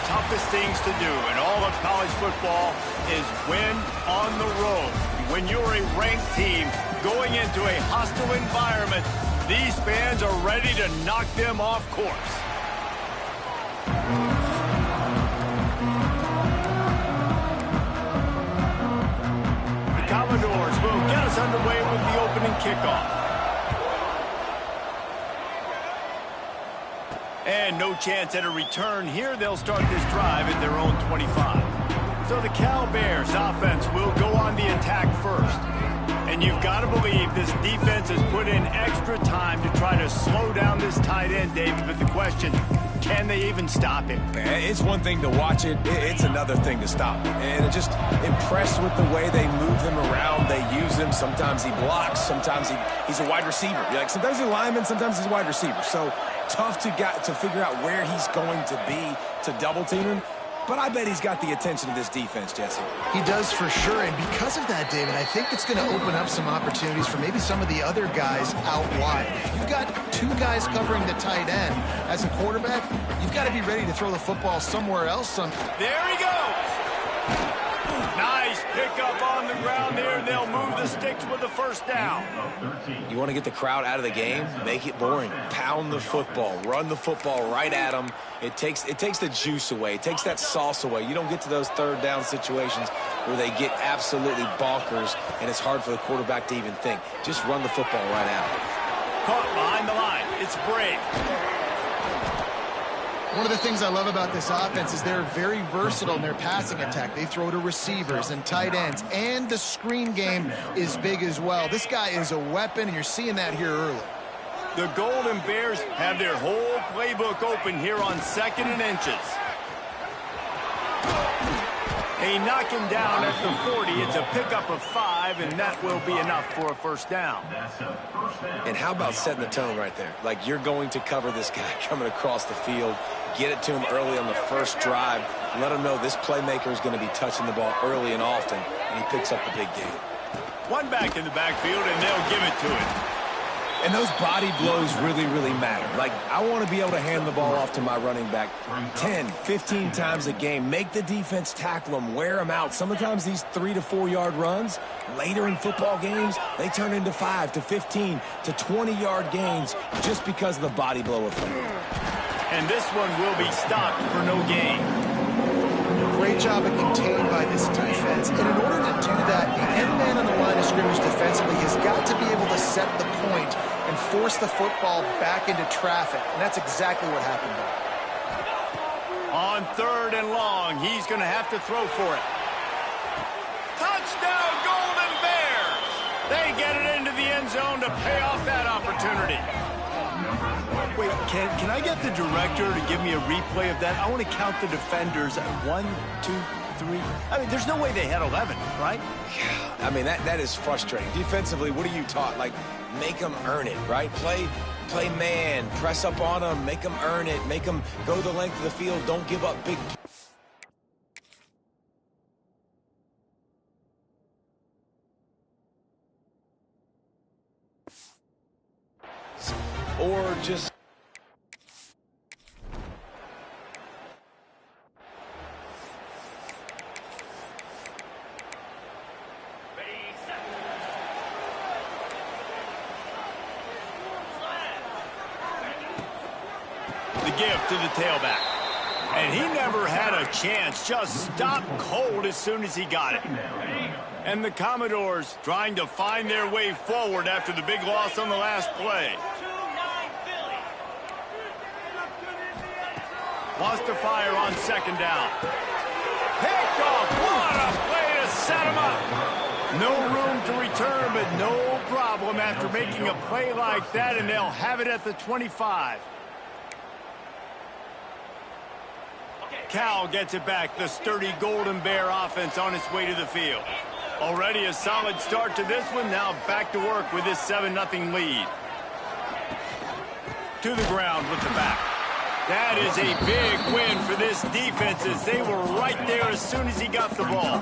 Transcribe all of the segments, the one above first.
toughest things to do in all of college football is win on the road. When you're a ranked team going into a hostile environment, these fans are ready to knock them off course. The Commodores will get us underway with the opening kickoff. And no chance at a return here. They'll start this drive at their own 25. So the Cal Bears offense will go on the attack first. And you've got to believe this defense has put in extra time to try to slow down this tight end, David. But the question, can they even stop him? It's one thing to watch it. It's another thing to stop it. And I'm just impressed with the way they move him around. They use him. Sometimes he blocks. Sometimes he's a wide receiver. Sometimes he's a lineman. Sometimes he's a wide receiver. So tough to figure out where he's going to be to double team him. But I bet he's got the attention of this defense, Jesse. He does for sure, and because of that, David, I think it's going to open up some opportunities for maybe some of the other guys out wide. If you've got two guys covering the tight end as a quarterback, you've got to be ready to throw the football somewhere else. There he goes! Nice pickup on the ground there. They'll move the sticks with the first down. You want to get the crowd out of the game? Make it boring. Pound the football. Run the football right at them. It takes the juice away. It takes that sauce away. You don't get to those third down situations where they get absolutely bonkers, and it's hard for the quarterback to even think. Just run the football right at them. Caught behind the line. It's Brave. One of the things I love about this offense is they're very versatile in their passing attack. They throw to receivers and tight ends, and the screen game is big as well. This guy is a weapon, and you're seeing that here early. The Golden Bears have their whole playbook open here on 2nd and inches. They knock him down at the 40. It's a pickup of 5, and that will be enough for a first down. And how about setting the tone right there? Like, you're going to cover this guy coming across the field, get it to him early on the first drive, let him know this playmaker is going to be touching the ball early and often, and he picks up the big game. One back in the backfield, and they'll give it to him. And those body blows really, really matter. Like, I want to be able to hand the ball off to my running back 10, 15 times a game. Make the defense tackle them, wear them out. Sometimes these 3 to 4 yard runs, later in football games, they turn into 5 to 15 to 20 yard gains just because of the body blow effect. And this one will be stopped for no gain. Great job of contained by this defense. And in order to do that, the end man on the line of scrimmage defensively has got to be able to set the point and force the football back into traffic. And that's exactly what happened there. On 3rd and long, he's going to have to throw for it. Touchdown, Golden Bears! They get it into the end zone to pay off that opportunity. Wait, can I get the director to give me a replay of that? I want to count the defenders at 1, 2, 3. I mean, there's no way they had 11, right? Yeah, I mean, that is frustrating. Defensively, what are you taught? Like, make them earn it, right? Play man, press up on them, make them earn it, make them go the length of the field, don't give up big. Or just... The gift to the tailback. And he never had a chance. Just stopped cold as soon as he got it. And the Commodores trying to find their way forward after the big loss on the last play. Wants to fire on 2nd down. Picked off. What a play to set him up. No room to return, but no problem after making a play like that, and they'll have it at the 25. Cal gets it back. The sturdy Golden Bear offense on its way to the field. Already a solid start to this one. Now back to work with this 7-0 lead. To the ground with the back. That is a big win for this defense as they were right there as soon as he got the ball.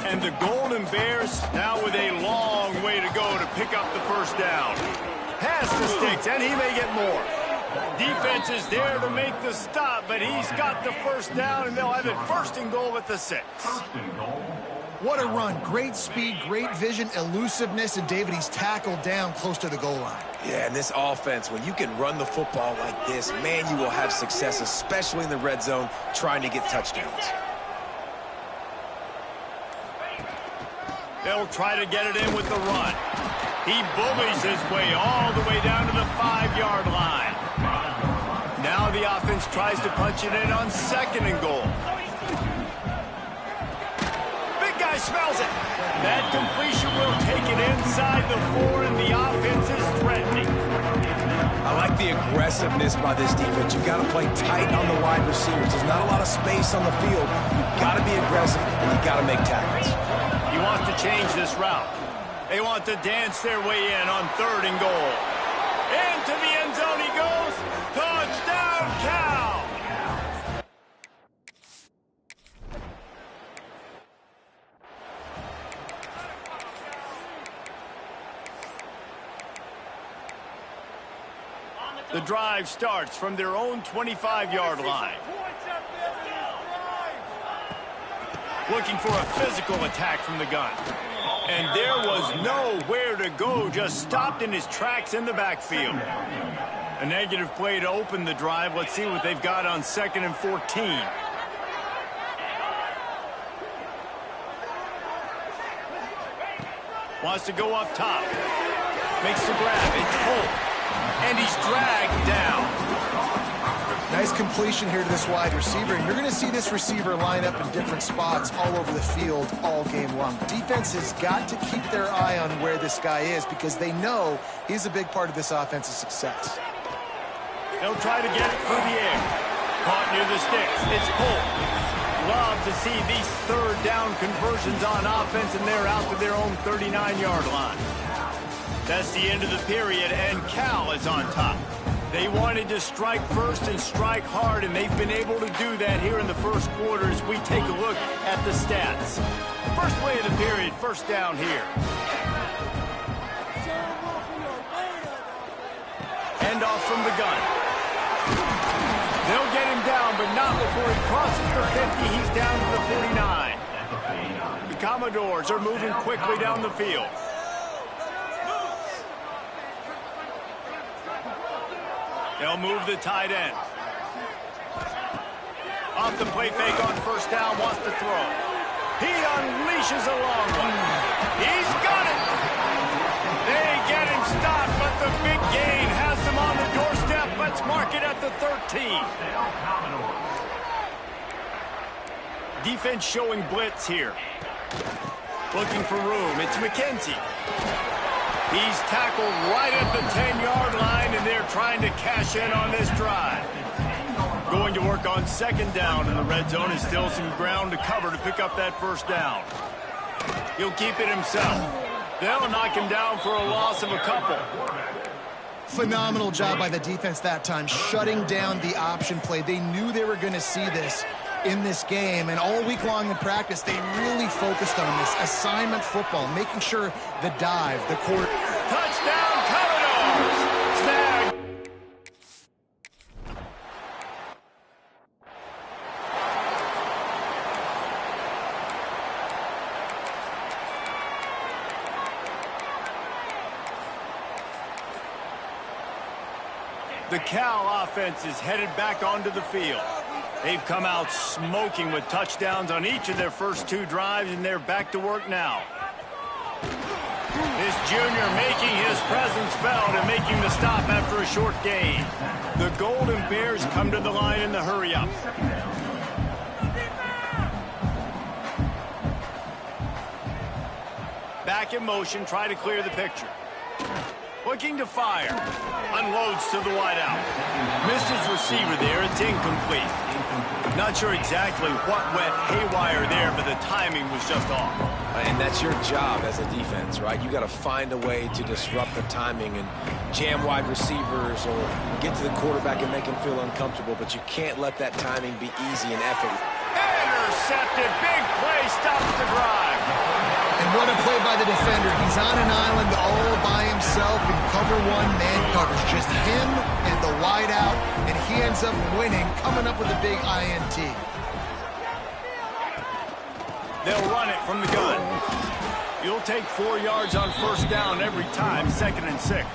And the Golden Bears now with a long way to go to pick up the first down. Pass the sticks, and he may get more. Defense is there to make the stop, but he's got the first down, and they'll have it first and goal at the 6. What a run. Great speed, great vision, elusiveness, and David, he's tackled down close to the goal line. Yeah, and this offense, when you can run the football like this, man, you will have success, especially in the red zone, trying to get touchdowns. They'll try to get it in with the run. He bullies his way all the way down to the 5-yard line. Now the offense tries to punch it in on 2nd and goal. Big guy smells it. That completion will take it inside the 4, and the offense is threatening. I like the aggressiveness by this defense. You've got to play tight on the wide receivers. There's not a lot of space on the field. You've got to be aggressive, and you've got to make tackles. He wants to change this route. They want to dance their way in on 3rd and goal. Into the end zone he goes. Touchdown, Cal! The drive starts from their own 25-yard line. Looking for a physical attack from the gun. And there was nowhere to go, just stopped in his tracks in the backfield. A negative play to open the drive. Let's see what they've got on 2nd and 14. Wants to go up top. Makes the grab. It's Holt. And he's dragged down. Nice completion here to this wide receiver, and you're going to see this receiver line up in different spots all over the field all game long. Defense has got to keep their eye on where this guy is because they know he's a big part of this offense's success. They'll try to get it through the air. Caught near the sticks. It's Holt. Love to see these 3rd down conversions on offense, and they're out to their own 39-yard line. That's the end of the period, and Cal is on top. They wanted to strike first and strike hard, and they've been able to do that here in the first quarter as we take a look at the stats. First play of the period, first down here. Hand off from the gun. They'll get him down, but not before he crosses the 50. He's down to the 49. The Commodores are moving quickly down the field. They'll move the tight end. Off the play fake on first down, wants to throw. He unleashes a long one. He's got it. They get him stopped, but the big gain has him on the doorstep. Let's mark it at the 13. Defense showing blitz here. Looking for room. It's McKenzie. He's tackled right at the 10-yard line, and they're trying to cash in on this drive. Going to work on 2nd down in the red zone, and still some ground to cover to pick up that first down. He'll keep it himself. They'll knock him down for a loss of a couple. Phenomenal job by the defense that time, shutting down the option play. They knew they were going to see this in this game, and all week long in practice, they really focused on this assignment football, making sure the dive, the quarter. Touchdown, Commodores! Snag. The Cal offense is headed back onto the field. They've come out smoking with touchdowns on each of their first 2 drives, and they're back to work now. This junior making his presence felt and making the stop after a short gain. The Golden Bears come to the line in the hurry-up. Back in motion, try to clear the picture. Looking to fire. Unloads to the wideout. Missed his receiver there. It's incomplete. Not sure exactly what went haywire there, but the timing was just off. And that's your job as a defense, right? You got to find a way to disrupt the timing and jam wide receivers or get to the quarterback and make him feel uncomfortable, but you can't let that timing be easy and effortless. Intercepted. Big play stops the drive. And What a play by the defender. He's on an island all by himself in cover one man coverage. Just him and the wide out, and he ends up winning, coming up with a big INT. They'll run it from the gun. You'll take 4 yards on first down every time, 2nd and 6.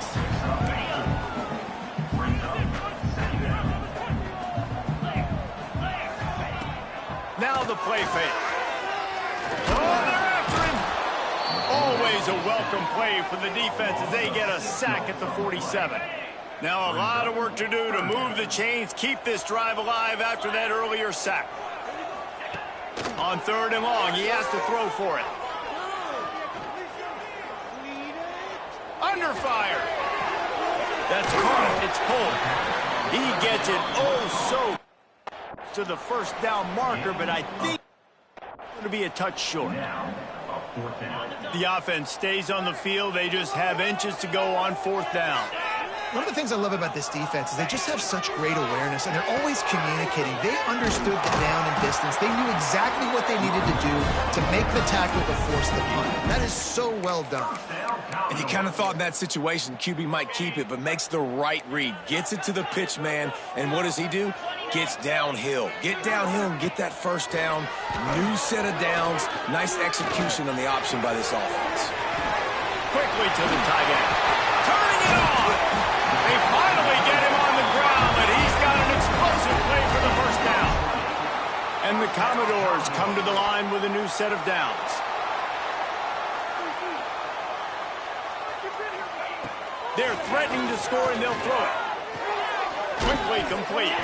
Now the play fake. Oh, they're after him. Always a welcome play for the defense as they get a sack at the 47. Now a lot of work to do to move the chains, keep this drive alive after that earlier sack. On 3rd and long, he has to throw for it. Under fire. That's caught. It's pulled. He gets it so to the first down marker, but I think it's going to be a touch short. The offense stays on the field. They just have inches to go on 4th down. One of the things I love about this defense is they just have such great awareness, and they're always communicating. They understood the down and distance. They knew exactly what they needed to do to make the tackle to force the punt. That is so well done. And you kind of thought in that situation QB might keep it, but makes the right read. Gets it to the pitch man, and what does he do? Gets downhill. Get downhill and get that first down. New set of downs. Nice execution on the option by this offense. Quickly to the tight end. Turning it on. They finally get him on the ground, but he's got an explosive play for the first down. And the Commodores come to the line with a new set of downs. They're threatening to score, and they'll throw it. Quickly complete.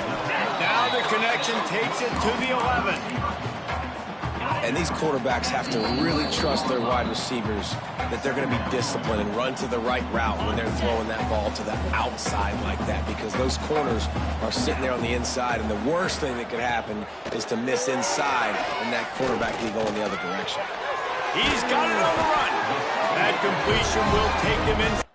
Now the connection takes it to the 11. And these quarterbacks have to really trust their wide receivers that they're going to be disciplined and run to the right route when they're throwing that ball to the outside like that, because those corners are sitting there on the inside, and the worst thing that could happen is to miss inside and that quarterback be going the other direction. He's got it on the run. That completion will take him in.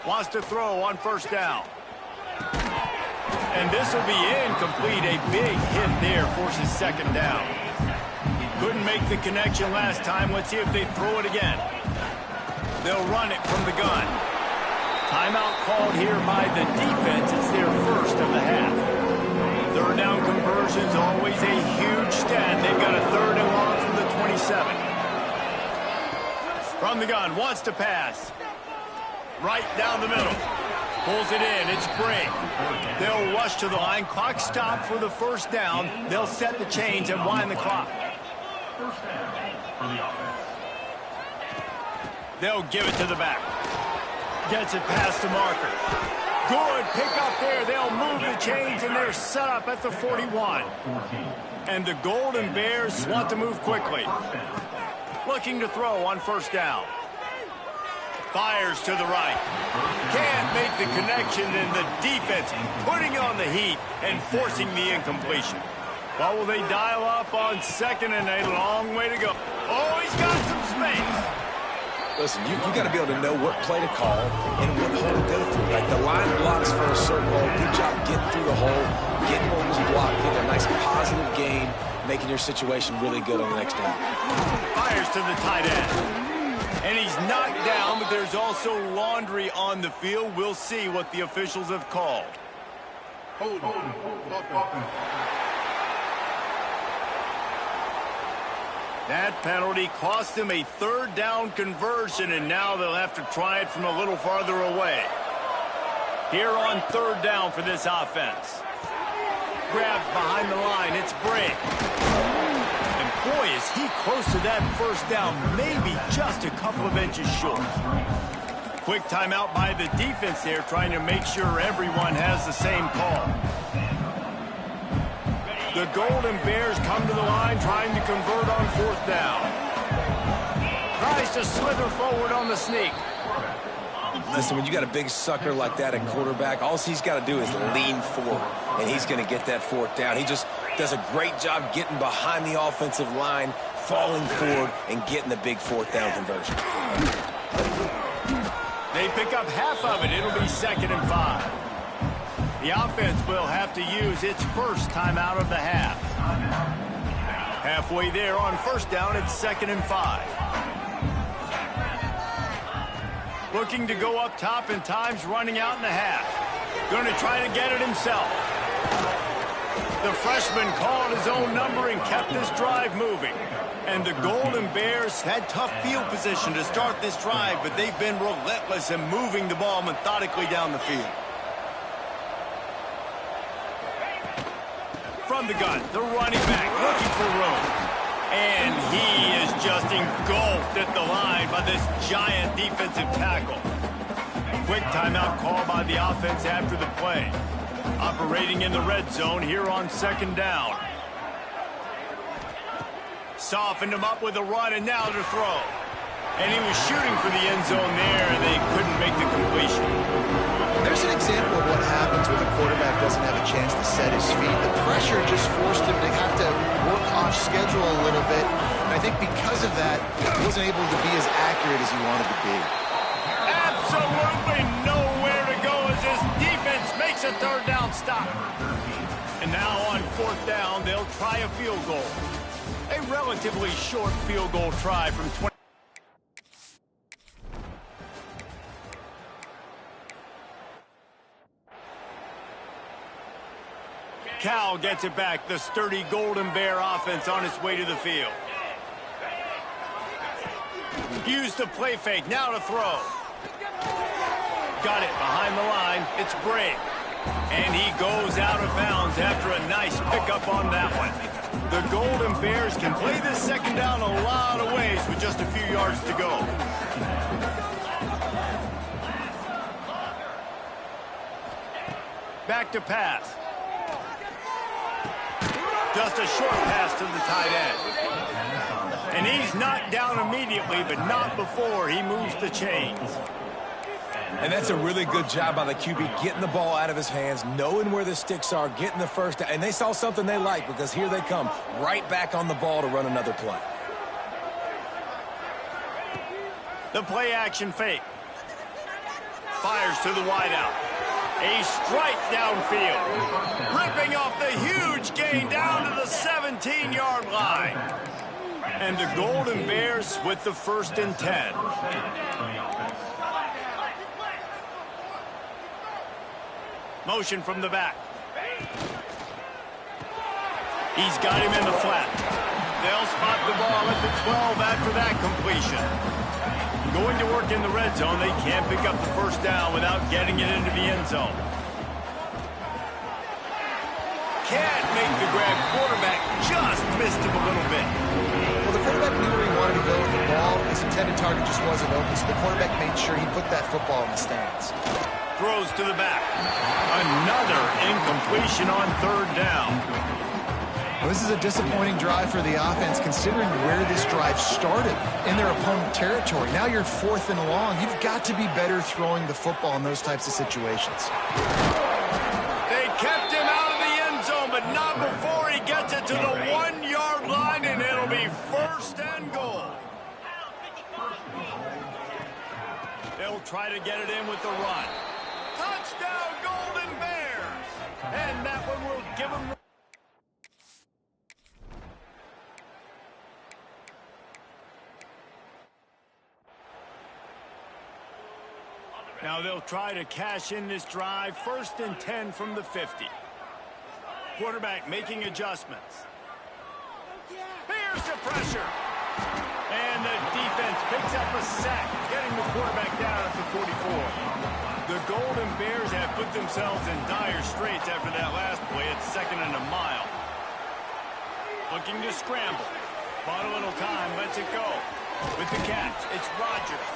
Wants to throw on first down. And this will be incomplete. A big hit there forces 2nd down. Couldn't make the connection last time. Let's see if they throw it again. They'll run it from the gun. Timeout called here by the defense. It's their first of the half. 3rd down conversions, always a huge stat. They've got a 3rd and long from the 27. From the gun, wants to pass. Right down the middle. Pulls it in. It's Brink. They'll rush to the line. Clock stopped for the first down. They'll set the chains and wind the clock. They'll give it to the back. Gets it past the marker. Good pick up there. They'll move the chains, and they're set up at the 41. And the Golden Bears want to move quickly. Looking to throw on first down. Fires to the right. Can't make the connection, and the defense putting on the heat and forcing the incompletion. Well, will they dial up on 2nd and a long way to go? Oh, he's got some space. Listen, you got to be able to know what play to call and what hole to go through. Like the line blocks for a certain hole. Good job getting through the hole, getting what was blocked, getting a nice positive gain, making your situation really good on the next down. Fires to the tight end. And he's knocked down, but there's also laundry on the field. We'll see what the officials have called. That penalty cost him a 3rd down conversion, and now they'll have to try it from a little farther away. Here on 3rd down for this offense. Grabbed behind the line. It's Brink. Boy, is he close to that first down, maybe just a couple of inches short. Quick timeout by the defense there, trying to make sure everyone has the same call. The Golden Bears come to the line, trying to convert on 4th down. Tries to slither forward on the sneak. Listen, when you got a big sucker like that at quarterback, all he's got to do is lean forward, and he's going to get that fourth down. He just does a great job getting behind the offensive line, falling forward, and getting the big fourth down conversion. They pick up half of it. It'll be 2nd and 5. The offense will have to use its first timeout of the half. Halfway there on 1st down, it's 2nd and 5. Looking to go up top, and time's running out in the half. Going to try to get it himself. The freshman called his own number and kept this drive moving. And the Golden Bears had tough field position to start this drive, but they've been relentless in moving the ball methodically down the field. From the gun, the running back looking for room. And he is just engulfed at the line by this giant defensive tackle. Quick timeout call by the offense after the play. Operating in the red zone here on 2nd down. Softened him up with a run, and now to throw. And he was shooting for the end zone there, and they couldn't make the completion. There's an example of what happens when the quarterback doesn't have a chance to set his feet. The pressure just forced him to have to work off schedule a little bit. And I think because of that, he wasn't able to be as accurate as he wanted to be. Absolutely nowhere to go as this defense makes a 3rd down stop. And now on 4th down, they'll try a field goal. A relatively short field goal try from 20. Cal gets it back. The sturdy Golden Bear offense on its way to the field. Use the play fake. Now to throw. Got it behind the line. It's Bray. And he goes out of bounds after a nice pickup on that one. The Golden Bears can play this 2nd down a lot of ways with just a few yards to go. Back to pass. Just a short pass to the tight end. And he's knocked down immediately, but not before he moves the chains. And that's a really good job by the QB, getting the ball out of his hands, knowing where the sticks are, getting the first down. And they saw something they like, because here they come, right back on the ball to run another play. The play action fake. Fires to the wideout. A strike downfield. Ripping off the huge gain down to the 17-yard line. And the Golden Bears with the 1st and 10. Motion from the back. He's got him in the flat. They'll spot the ball at the 12 after that completion. Going to work in the red zone. They can't pick up the 1st down without getting it into the end zone. Can't make the grab. Quarterback just missed him a little bit. Well, the quarterback knew where he wanted to go with the ball. His intended target just wasn't open, so the quarterback made sure he put that football in the stands. Throws to the back. Another incompletion on 3rd down. Well, this is a disappointing drive for the offense, considering where this drive started in their opponent territory. Now you're 4th and long. You've got to be better throwing the football in those types of situations. They kept him out of the end zone, but not before he gets it to the 1-yard line, and it'll be 1st and goal. They'll try to get it in with the run. Touchdown, Golden Bears! And that one will give them the... Now they'll try to cash in this drive. 1st and 10 from the 50. Quarterback making adjustments. Here's the pressure. And the defense picks up a sack, getting the quarterback down at the 44. The Golden Bears have put themselves in dire straits after that last play. It's 2nd and a mile. Looking to scramble. Bought a little time, lets it go. With the catch, it's Rodgers.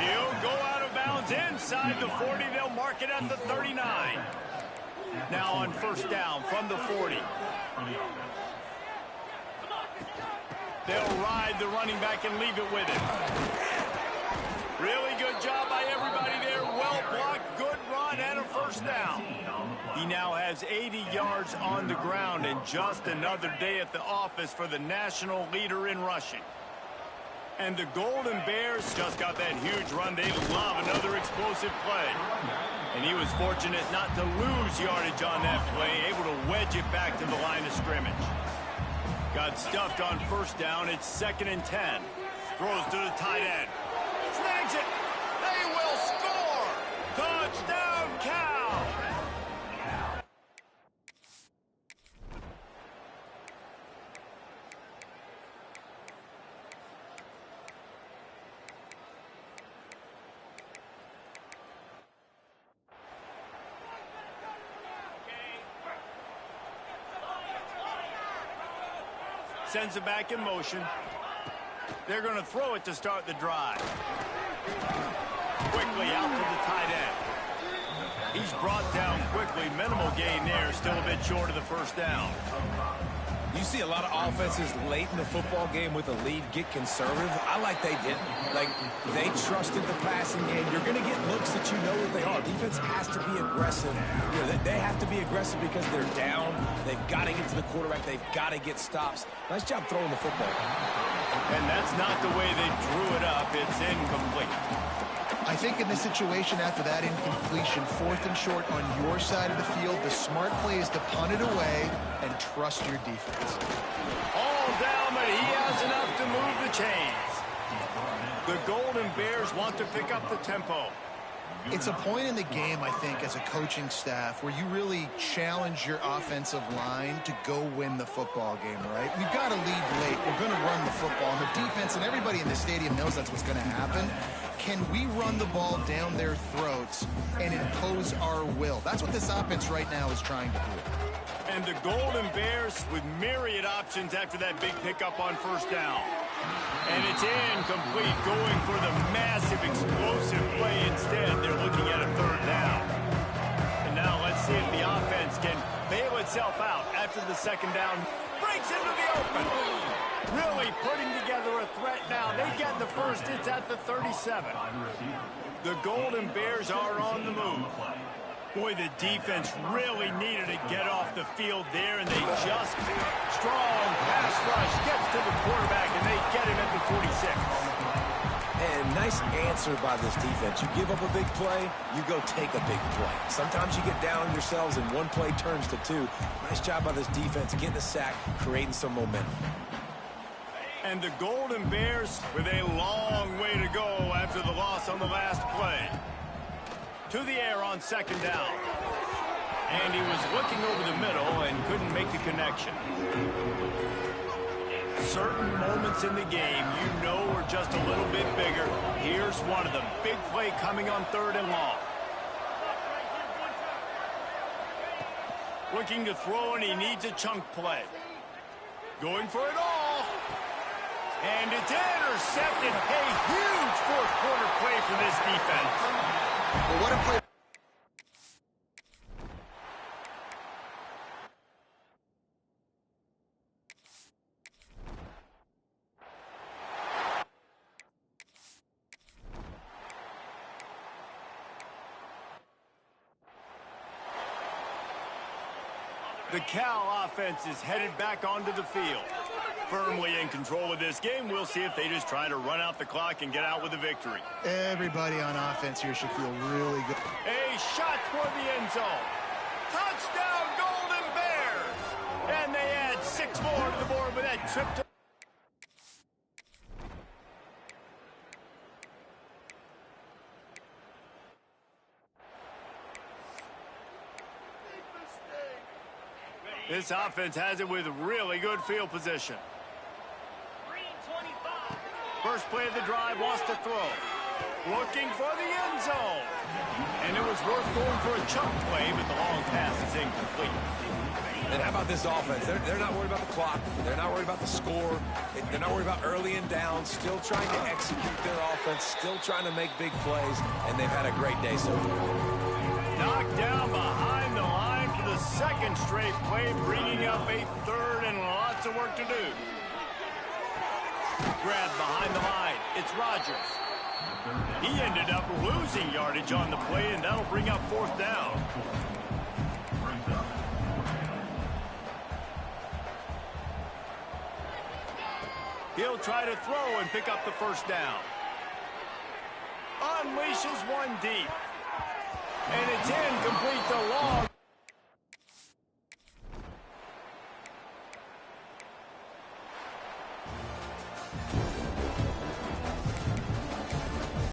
He'll go out of bounds inside the 40. They'll mark it at the 39. Now on 1st down from the 40. They'll ride the running back and leave it with him. Really good job by everybody there. Well blocked, good run, and a first down. He now has 80 yards on the ground, and just another day at the office for the national leader in rushing. And the Golden Bears just got that huge run. They love another explosive play. And he was fortunate not to lose yardage on that play, able to wedge it back to the line of scrimmage. Got stuffed on first down. It's 2nd and 10. Throws to the tight end. Snags it. They will score. Touchdown, Cal. Sends it back in motion. They're going to throw it to start the drive. Quickly out to the tight end. He's brought down quickly. Minimal gain there. Still a bit short of the first down. You see a lot of offenses late in the football game with a lead get conservative. I like they didn't. Like, they trusted the passing game. You're going to get looks that you know what they are. Defense has to be aggressive. You know, they have to be aggressive because they're down. They've got to get to the quarterback. They've got to get stops. Nice job throwing the football. And that's not the way they drew it up. It's incomplete. I think in this situation, after that incompletion, 4th and short on your side of the field, the smart play is to punt it away and trust your defense. All down, but he has enough to move the chains. The Golden Bears want to pick up the tempo. It's a point in the game, I think, as a coaching staff, where you really challenge your offensive line to go win the football game, right? We've got to lead late. We're going to run the football. And the defense and everybody in the stadium knows that's what's going to happen. Can we run the ball down their throats and impose our will? That's what this offense right now is trying to do. And the Golden Bears with myriad options after that big pickup on first down. And it's incomplete, going for the massive explosive play instead. They're looking at a 3rd down. And now let's see if the offense can bail itself out after the 2nd down. Breaks into the open. Really putting together a threat now. They get the first. It's at the 37. The Golden Bears are on the move. Boy, the defense really needed to get off the field there, and they just strong pass rush gets to the quarterback, and they get him at the 46. And nice answer by this defense. You give up a big play, you go take a big play. Sometimes you get down on yourselves and one play turns to 2. Nice job by this defense getting a sack, creating some momentum. And the Golden Bears with a long way to go after the loss on the last play. To the air on 2nd down. And he was looking over the middle and couldn't make the connection. Certain moments in the game you know are just a little bit bigger. Here's one of them. Big play coming on 3rd and long. Looking to throw, and he needs a chunk play. Going for it all. And it's intercepted. A huge 4th quarter play for this defense. Well, what a play. The Cal offense is headed back onto the field. Firmly in control of this game. We'll see if they just try to run out the clock and get out with a victory. Everybody on offense here should feel really good. A shot toward the end zone. Touchdown, Golden Bears! And they add 6 more to the board with that trip to... This offense has it with really good field position. First play of the drive, wants to throw. Looking for the end zone. And it was worth going for a chunk play, but the long pass is incomplete. And how about this offense? They're not worried about the clock. They're not worried about the score. They're not worried about early and down. Still trying to execute their offense. Still trying to make big plays. And they've had a great day so far. Knocked down behind the line for the 2nd straight play, bringing up a 3rd and lots of work to do. Grab behind the line. It's Rodgers. He ended up losing yardage on the play, and that'll bring up fourth down. He'll try to throw and pick up the first down. Unleashes one deep. And it's incomplete to long.